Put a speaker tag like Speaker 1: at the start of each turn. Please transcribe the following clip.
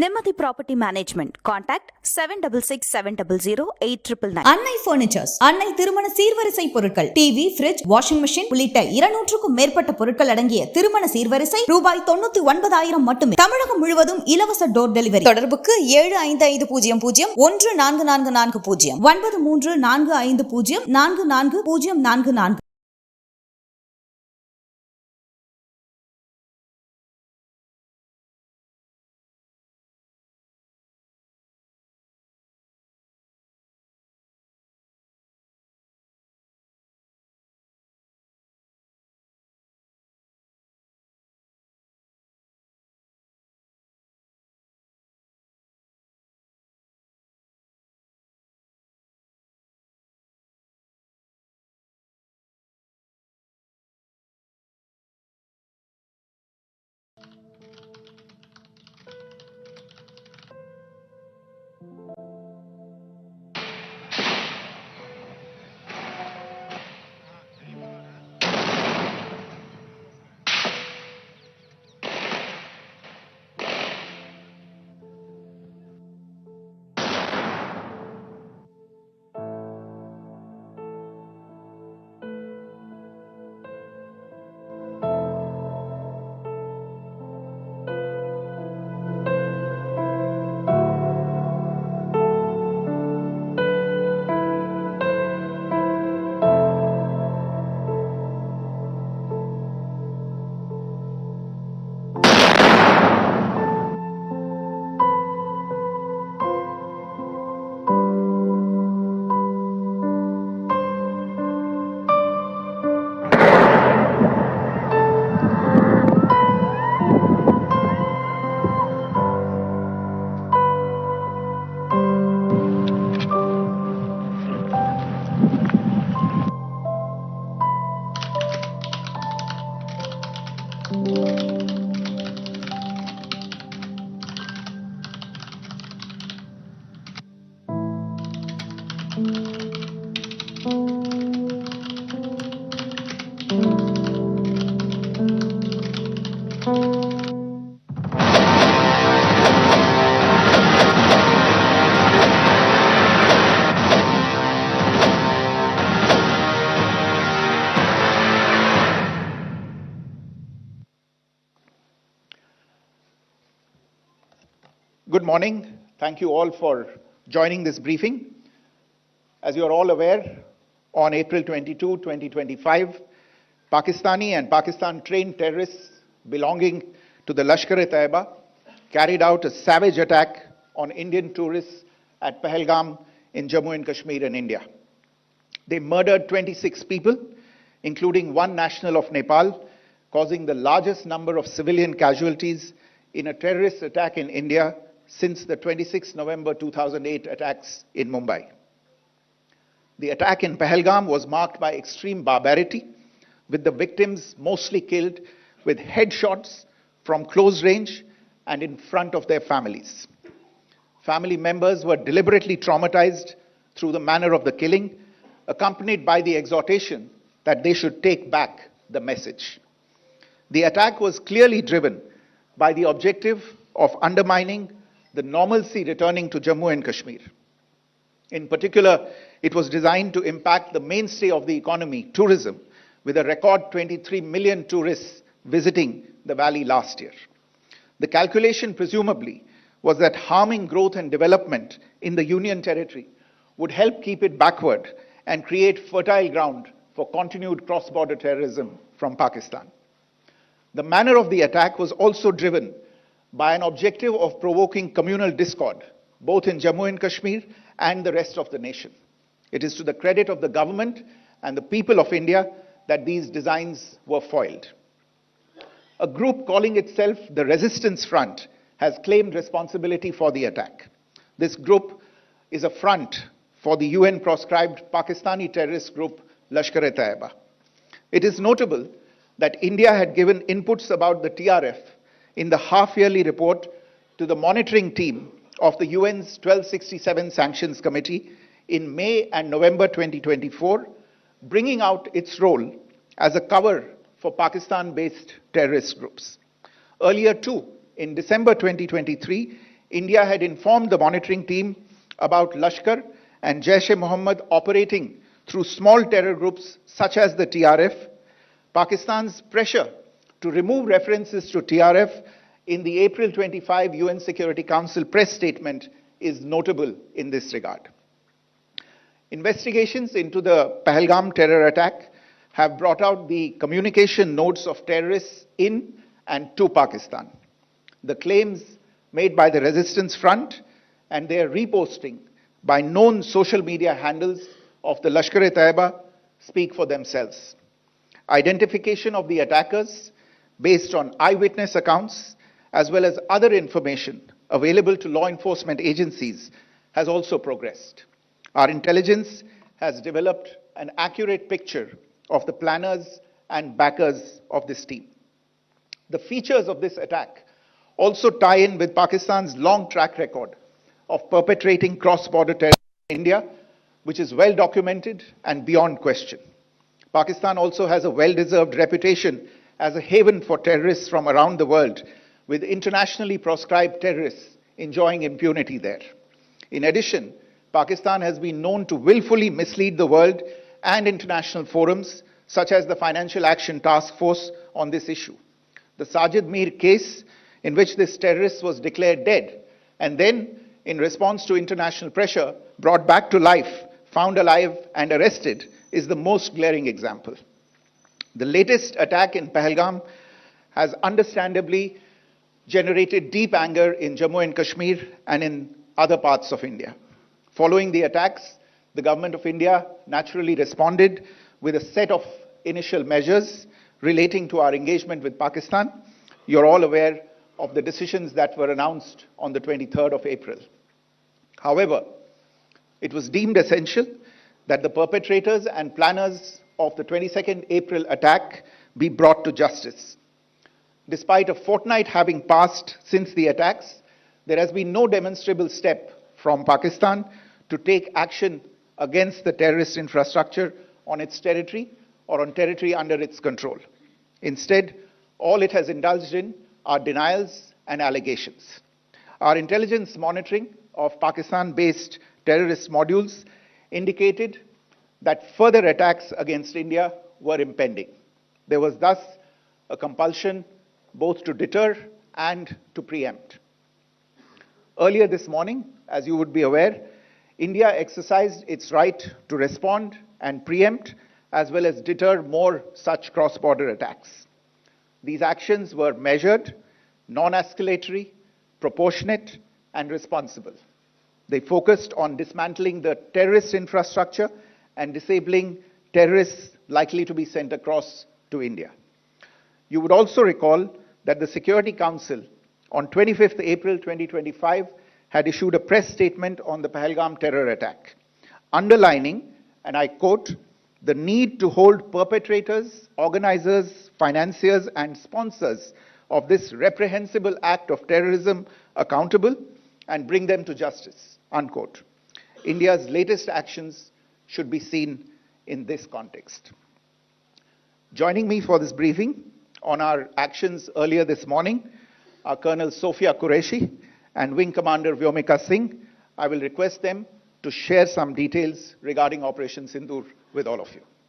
Speaker 1: Nimmadhi Property Management. Contact 7667008999.
Speaker 2: அன்னை furnitures, அன்னை திருமண சீர்வரிசை பொருட்கள், டிவி, ஃபிரிட்ஜ், வாஷிங் மெஷின் உள்ளிட்ட 200க்கும் மேற்பட்ட பொருட்கள் அடங்கிய திருமண சீர்வரிசை ரூபாய் 99,000 மட்டுமே. தமிழகம் முழுவதும் இலவச டோர் டெலிவரி. தொடர்புக்கு 7550014440 9345044044.
Speaker 3: Good morning. Thank you all for joining this briefing. As you are all aware, on April 22, 2025, Pakistani and Pakistan-trained terrorists belonging to the Lashkar-e-Taiba carried out a savage attack on Indian tourists at Pahalgam in Jammu and Kashmir in India. They murdered 26 people, including one national of Nepal, causing the largest number of civilian casualties in a terrorist attack in India since the 26 November 2008 attacks in Mumbai. The attack in Pahalgam was marked by extreme barbarity, with the victims mostly killed with headshots from close range and in front of their families. Family members were deliberately traumatized through the manner of the killing, accompanied by the exhortation that they should take back the message. The attack was clearly driven by the objective of undermining the normalcy returning to Jammu and Kashmir. In particular, it was designed to impact the mainstay of the economy, tourism, with a record 23 million tourists visiting the valley last year. The calculation presumably was that harming growth and development in the Union Territory would help keep it backward and create fertile ground for continued cross-border terrorism from Pakistan. The manner of the attack was also driven by an objective of provoking communal discord, both in Jammu and Kashmir and the rest of the nation. It is to the credit of the government and the people of India that these designs were foiled. A group calling itself the Resistance Front has claimed responsibility for the attack. This group is a front for the UN-proscribed Pakistani terrorist group Lashkar-e-Taiba. It is notable that India had given inputs about the TRF in the half-yearly report to the monitoring team of the UN's 1267 Sanctions Committee in May and November 2024, bringing out its role as a cover for Pakistan-based terrorist groups. Earlier too, in December 2023, India had informed the monitoring team about Lashkar and Jaish-e-Mohammed operating through small terror groups such as the TRF. Pakistan's pressure to remove references to TRF in the April 25 UN Security Council press statement is notable in this regard. Investigations into the Pahalgam terror attack have brought out the communication notes of terrorists in and to Pakistan. The claims made by the resistance front and their reposting by known social media handles of the Lashkar-e-Taiba speak for themselves. Identification of the attackers based on eyewitness accounts as well as other information available to law enforcement agencies has also progressed. Our intelligence has developed an accurate picture of the planners and backers of this team. The features of this attack also tie in with Pakistan's long track record of perpetrating cross-border terror in India, which is well documented and beyond question. Pakistan also has a well-deserved reputation as a haven for terrorists from around the world, with internationally proscribed terrorists enjoying impunity there. In addition, Pakistan has been known to willfully mislead the world and international forums, such as the Financial Action Task Force, on this issue. The Sajid Mir case, in which this terrorist was declared dead and then, in response to international pressure, brought back to life, found alive and arrested, is the most glaring example. The latest attack in Pahalgam has understandably generated deep anger in Jammu and Kashmir and in other parts of India. Following the attacks, the government of India naturally responded with a set of initial measures relating to our engagement with Pakistan. You're all aware of the decisions that were announced on the 23rd of April. However, it was deemed essential that the perpetrators and planners of the 22nd April attack be brought to justice. Despite a fortnight having passed since the attacks, there has been no demonstrable step from Pakistan to take action against the terrorist infrastructure on its territory or on territory under its control. Instead, all it has indulged in are denials and allegations. Our intelligence monitoring of Pakistan-based terrorist modules indicated that further attacks against India were impending. There was thus a compulsion both to deter and to preempt. Earlier this morning, as you would be aware, India exercised its right to respond and preempt as well as deter more such cross-border attacks. These actions were measured, non-escalatory, proportionate, and responsible. They focused on dismantling the terrorist infrastructure and disabling terrorists likely to be sent across to India. You would also recall that the Security Council on 25th April 2025 had issued a press statement on the Pahalgam terror attack, underlining, and I quote, the need to hold perpetrators, organizers, financiers, and sponsors of this reprehensible act of terrorism accountable and bring them to justice, unquote. India's latest actions should be seen in this context. Joining me for this briefing on our actions earlier this morning are Colonel Sophia Qureshi and Wing Commander Vyomika Singh. I will request them to share some details regarding Operation Sindoor with all of you.